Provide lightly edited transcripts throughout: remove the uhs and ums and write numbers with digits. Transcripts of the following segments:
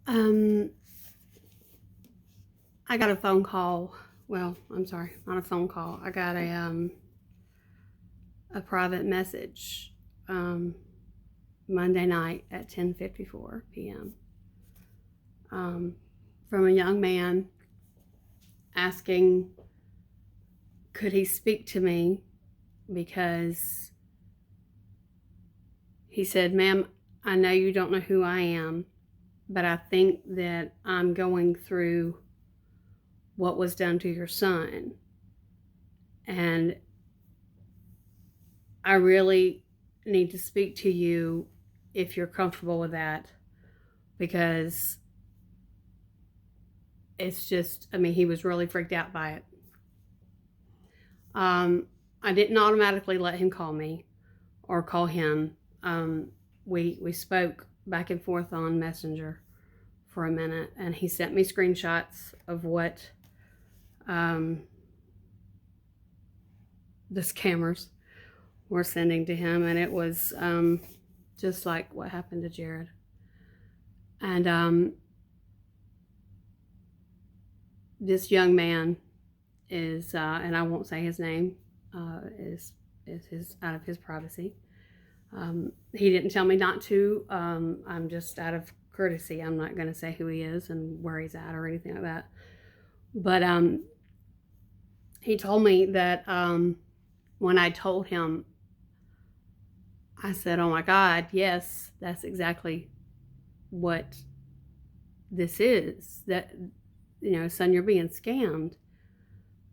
Um, I got a phone call. Well, I'm sorry, not a phone call. I got a private message Monday night at 10:54 p.m. From a young man asking, could he speak to me, because he said, "Ma'am, I know you don't know who I am, but I think that I'm going through what was done to your son. And I really need to speak to you if you're comfortable with that, because it's just, I mean, he was really freaked out by it." I didn't automatically let him call me or call him. We spoke back and forth on Messenger for a minute, and he sent me screenshots of what the scammers were sending to him, and it was just like what happened to Jared. And this young man is, and I won't say his name, is his out of his privacy. He didn't tell me not to. I'm just out of courtesy. I'm not going to say who he is and where he's at or anything like that. But he told me that when I told him, I said, "Oh my God, yes, that's exactly what this is. That, son, you're being scammed."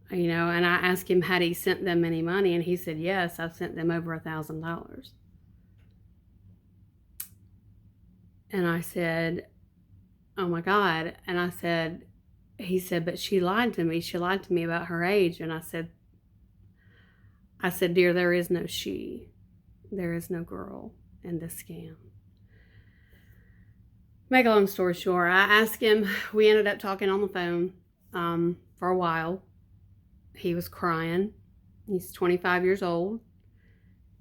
And I asked him, had he sent them any money, and he said, "Yes, I've sent them over $1,000. And I said, "Oh my God." And he said, "But she lied to me. She lied to me about her age." And I said, "Dear, there is no she. There is no girl in this scam." Make a long story short, I asked him, we ended up talking on the phone for a while. He was crying. He's 25 years old,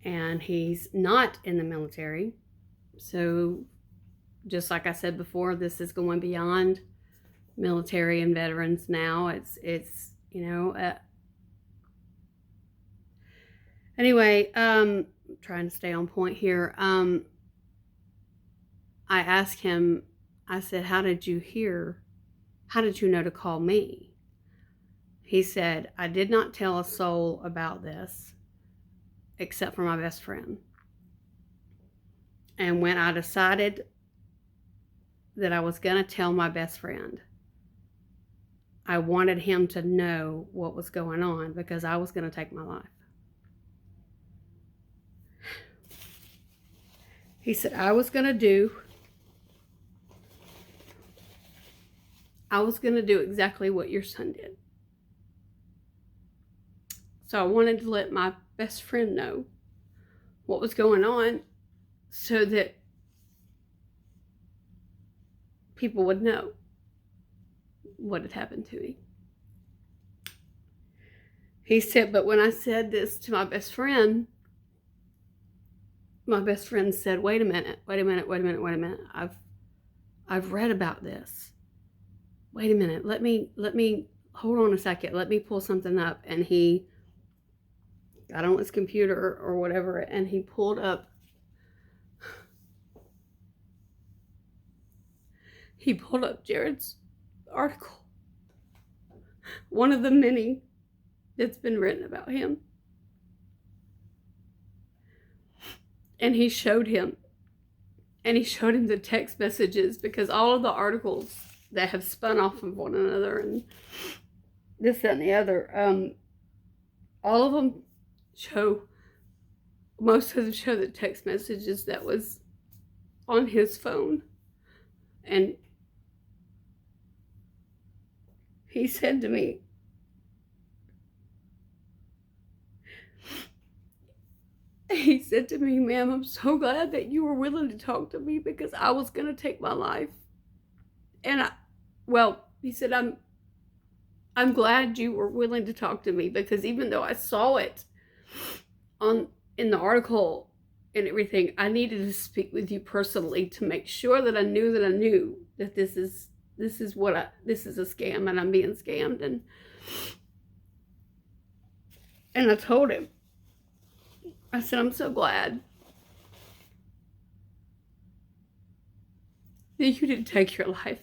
and he's not in the military. So just like I said before, this is going beyond military and veterans now. It's anyway, trying to stay on point here. I asked him, I said, how did you know to call me? He said, "I did not tell a soul about this except for my best friend. And when I decided that I was going to tell my best friend, I wanted him to know what was going on, because I was going to take my life." He said, I was going to do exactly what your son did. So I wanted to let my best friend know what was going on, so that people would know what had happened to me. He said, but when I said this to my best friend said, wait a minute. I've read about this. Wait a minute. Let me hold on a second. Let me pull something up. And he got on his computer or whatever, and he pulled up Jared's article, one of the many that's been written about him. And he showed him the text messages, because all of the articles that have spun off of one another and this, that, and the other, all of them most of them show the text messages that was on his phone. And he said to me, "Ma'am, I'm so glad that you were willing to talk to me, because I was going to take my life." And he said, I'm glad you were willing to talk to me, because even though I saw it in the article, and everything, I needed to speak with you personally to make sure that I knew that this is a scam and I'm being scammed. And I told him, I said, I'm so glad that you didn't take your life.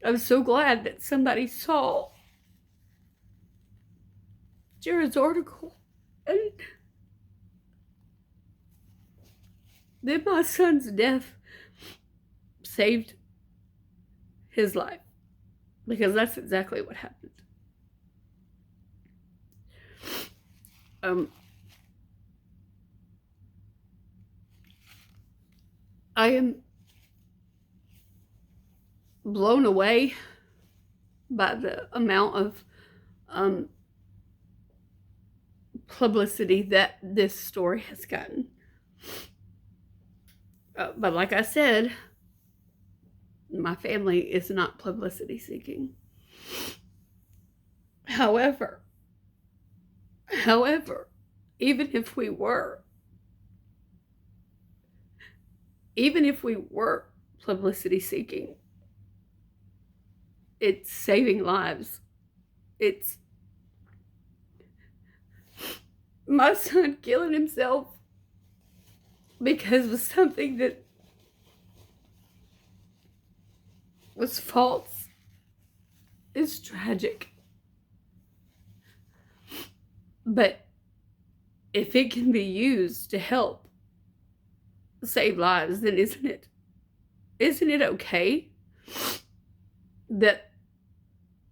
I'm so glad that somebody saw Jared's article and that my son's death saved his life, because that's exactly what happened. I am blown away by the amount of publicity that this story has gotten. But like I said, my family is not publicity seeking. However, even if we were publicity seeking, it's saving lives. It's my son killing himself because of something that was false is tragic. But if it can be used to help save lives, then isn't it okay that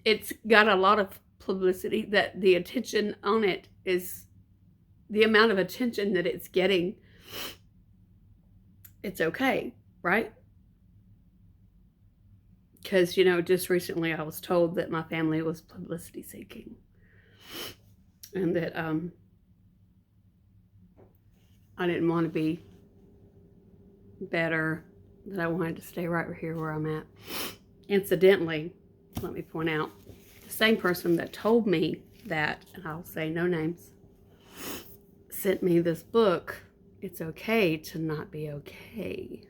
it's got a lot of publicity, that the attention on it is the amount of attention that it's getting? It's okay, right? Because, just recently I was told that my family was publicity seeking, and that I didn't want to be better, that I wanted to stay right here where I'm at. Incidentally, let me point out, the same person that told me that, and I'll say no names, sent me this book, It's Okay to Not Be Okay.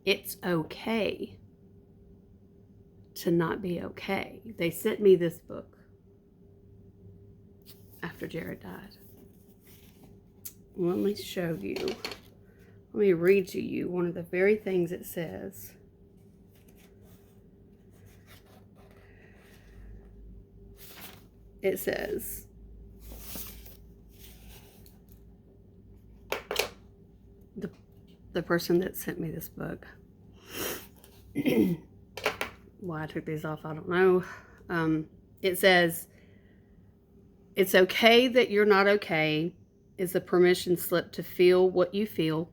It's okay to not be okay. They sent me this book after Jared died. Let me show you. Let me read to you one of the very things it says. It says, the person that sent me this book, why I took these off, I don't know. It says, it's okay that you're not okay is a permission slip to feel what you feel,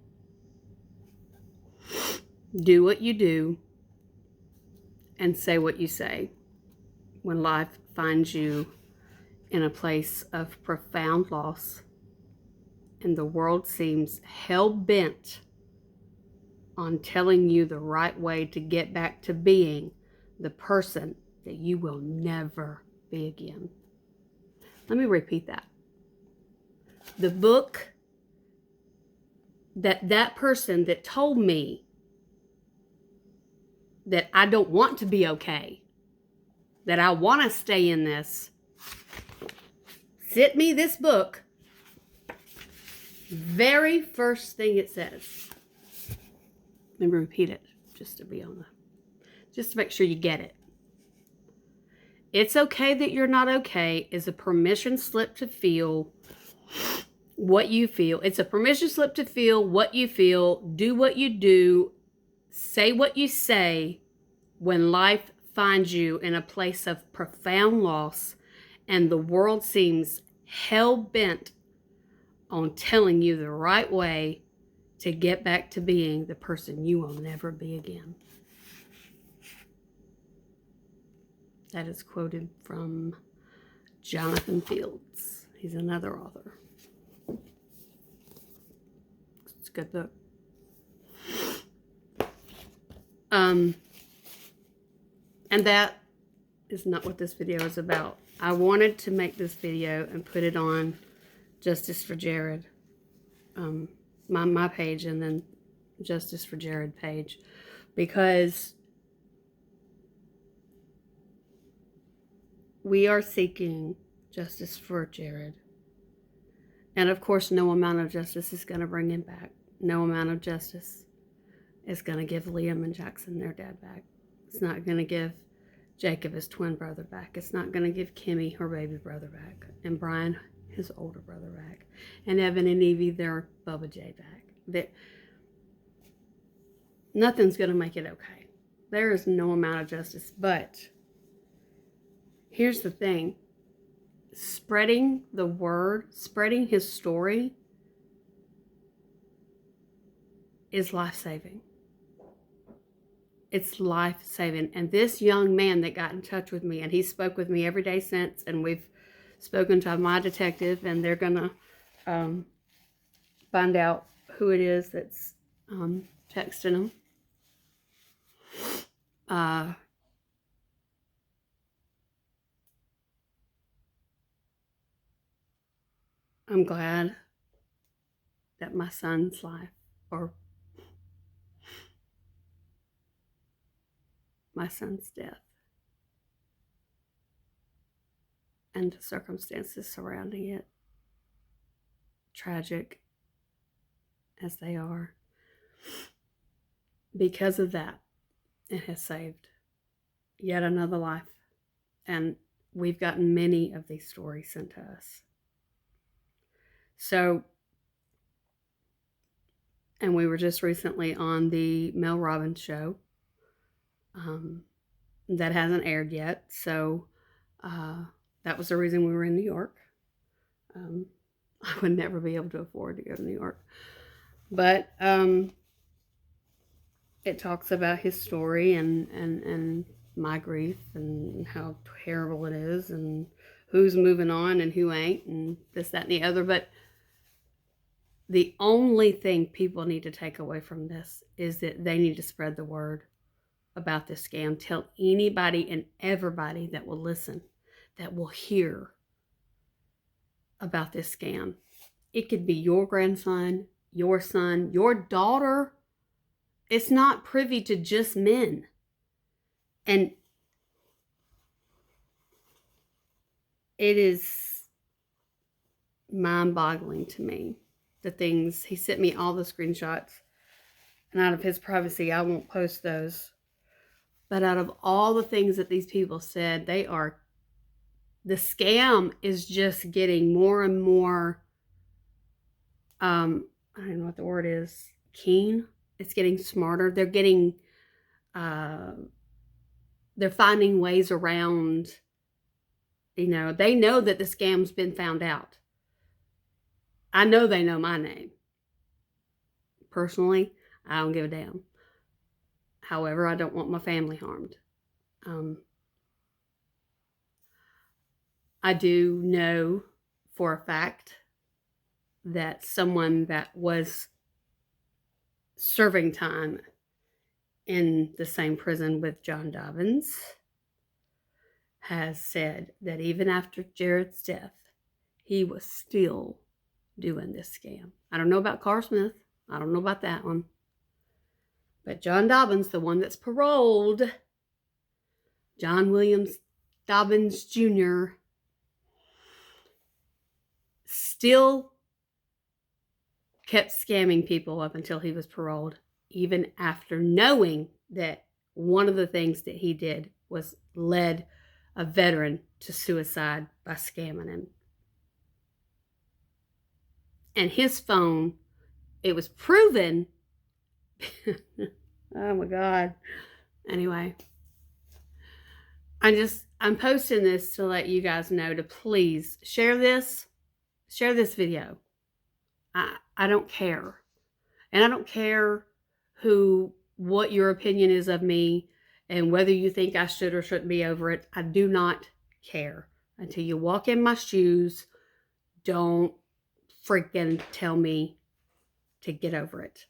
do what you do, and say what you say when life finds you in a place of profound loss and the world seems hell-bent on telling you the right way to get back to being the person that you will never be again. Let me repeat that. The book that person that told me that I don't want to be okay, that I want to stay in this, sent me this book. Very first thing it says. Let me repeat it just to make sure you get it. It's okay that you're not okay is a permission slip to feel what you feel. It's a permission slip to feel what you feel, do what you do, say what you say when life finds you in a place of profound loss and the world seems hell-bent on telling you the right way to get back to being the person you will never be again. That is quoted from Jonathan Fields. He's another author. It's a good book. And that is not what this video is about. I wanted to make this video and put it on Justice for Jared, my page, and then Justice for Jared page, because we are seeking justice for Jared. And of course, no amount of justice is going to bring him back. No amount of justice is going to give Liam and Jackson their dad back. It's not going to give Jacob his twin brother back. It's not going to give Kimmy her baby brother back. And Brian his older brother back. And Evan and Evie their Bubba J back. Nothing's going to make it okay. There is no amount of justice. But here's the thing. Spreading the word, spreading his story is life-saving. It's life-saving. And this young man that got in touch with me, and he spoke with me every day since, and we've spoken to my detective, and they're going to find out who it is that's texting him. I'm glad that my son's life, or my son's death, and the circumstances surrounding it, tragic as they are, because of that, it has saved yet another life. And we've gotten many of these stories sent to us. So, and we were just recently on the Mel Robbins show. That hasn't aired yet. So, that was the reason we were in New York. I would never be able to afford to go to New York. But, it talks about his story and my grief and how terrible it is and who's moving on and who ain't and this, that, and the other. But the only thing people need to take away from this is that they need to spread the word about this scam. Tell anybody and everybody that will listen, that will hear about this scam. It could be your grandson, your son, your daughter. It's not privy to just men. And it is mind-boggling to me, the things. He sent me all the screenshots, and out of his privacy, I won't post those. But out of all the things that these people said, the scam is just getting more and more, I don't know what the word is, keen. It's getting smarter. They're getting, they're finding ways around, they know that the scam's been found out. I know they know my name. Personally, I don't give a damn. However, I don't want my family harmed. I do know for a fact that someone that was serving time in the same prison with John Dobbins has said that even after Jared's death, he was still doing this scam. I don't know about Carl Smith. I don't know about that one. But John Dobbins, the one that's paroled, John Williams Dobbins Jr., still kept scamming people up until he was paroled, even after knowing that one of the things that he did was led a veteran to suicide by scamming him. And his phone, it was proven. Oh my God. Anyway, I'm posting this to let you guys know to please share this video. I don't care. And I don't care what your opinion is of me and whether you think I should or shouldn't be over it. I do not care. Until you walk in my shoes, don't freaking tell me to get over it.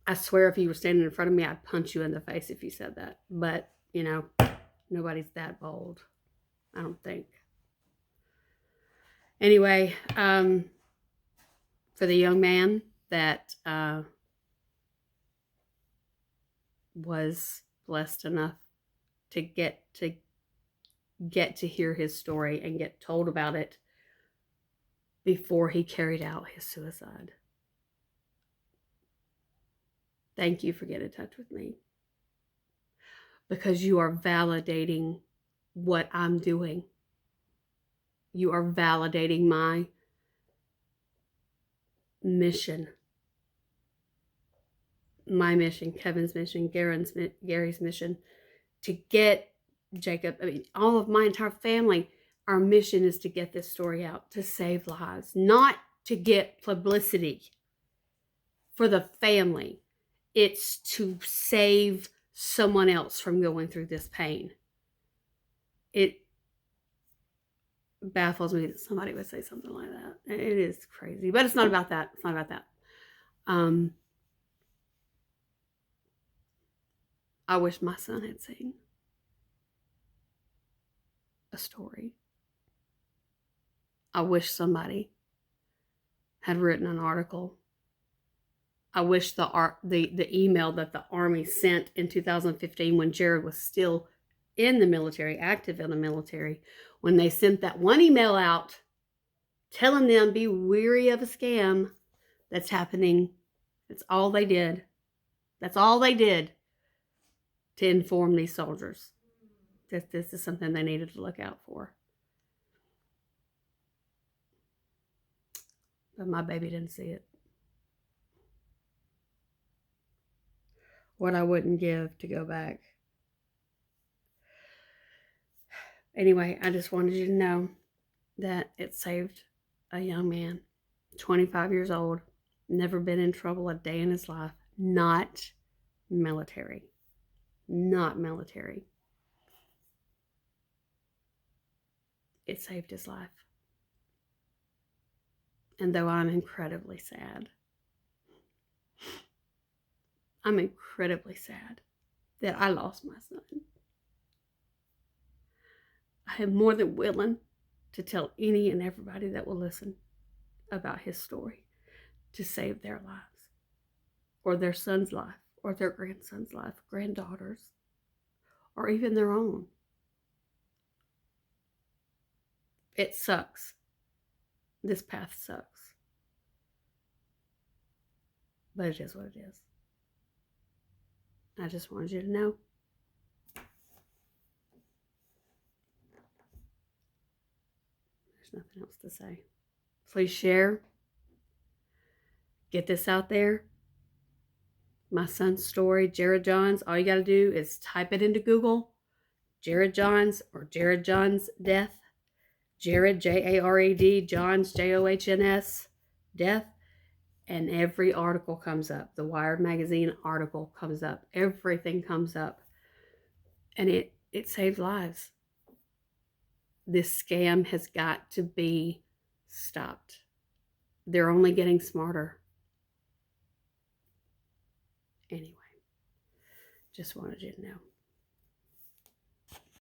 I swear if you were standing in front of me, I'd punch you in the face if you said that. But, nobody's that bold. I don't think. Anyway, for the young man that was blessed enough to get to hear his story and get told about it before he carried out his suicide. Thank you for getting in touch with me, because you are validating what I'm doing. You are validating my mission. My mission, Kevin's mission, Gary's mission, to get Jacob, all of my entire family, our mission is to get this story out, to save lives, not to get publicity for the family. It's to save someone else from going through this pain. It baffles me that somebody would say something like that. It is crazy, but it's not about that. It's not about that. I wish my son had seen a story. I wish somebody had written an article. I wish the email that the Army sent in 2015 when Jared was still in the military, active in the military, when they sent that one email out telling them be wary of a scam that's happening. That's all they did. That's all they did to inform these soldiers that this is something they needed to look out for. But my baby didn't see it. What I wouldn't give to go back. Anyway, I just wanted you to know that it saved a young man, 25 years old, never been in trouble a day in his life, not military. Not military. It saved his life. And though I'm incredibly sad, I'm incredibly sad that I lost my son, I am more than willing to tell any and everybody that will listen about his story to save their lives, or their son's life, or their grandson's life, granddaughters, or even their own. It sucks. This path sucks. But it is what it is. I just wanted you to know. There's nothing else to say. Please share. Get this out there. My son's story, Jared Johns. All you got to do is type it into Google. Jared Johns or Jared Johns death. Jared, Jared, Johns, Johns, death. And every article comes up. The Wired magazine article comes up. Everything comes up. And it saved lives. This scam has got to be stopped. They're only getting smarter. Anyway, just wanted you to know.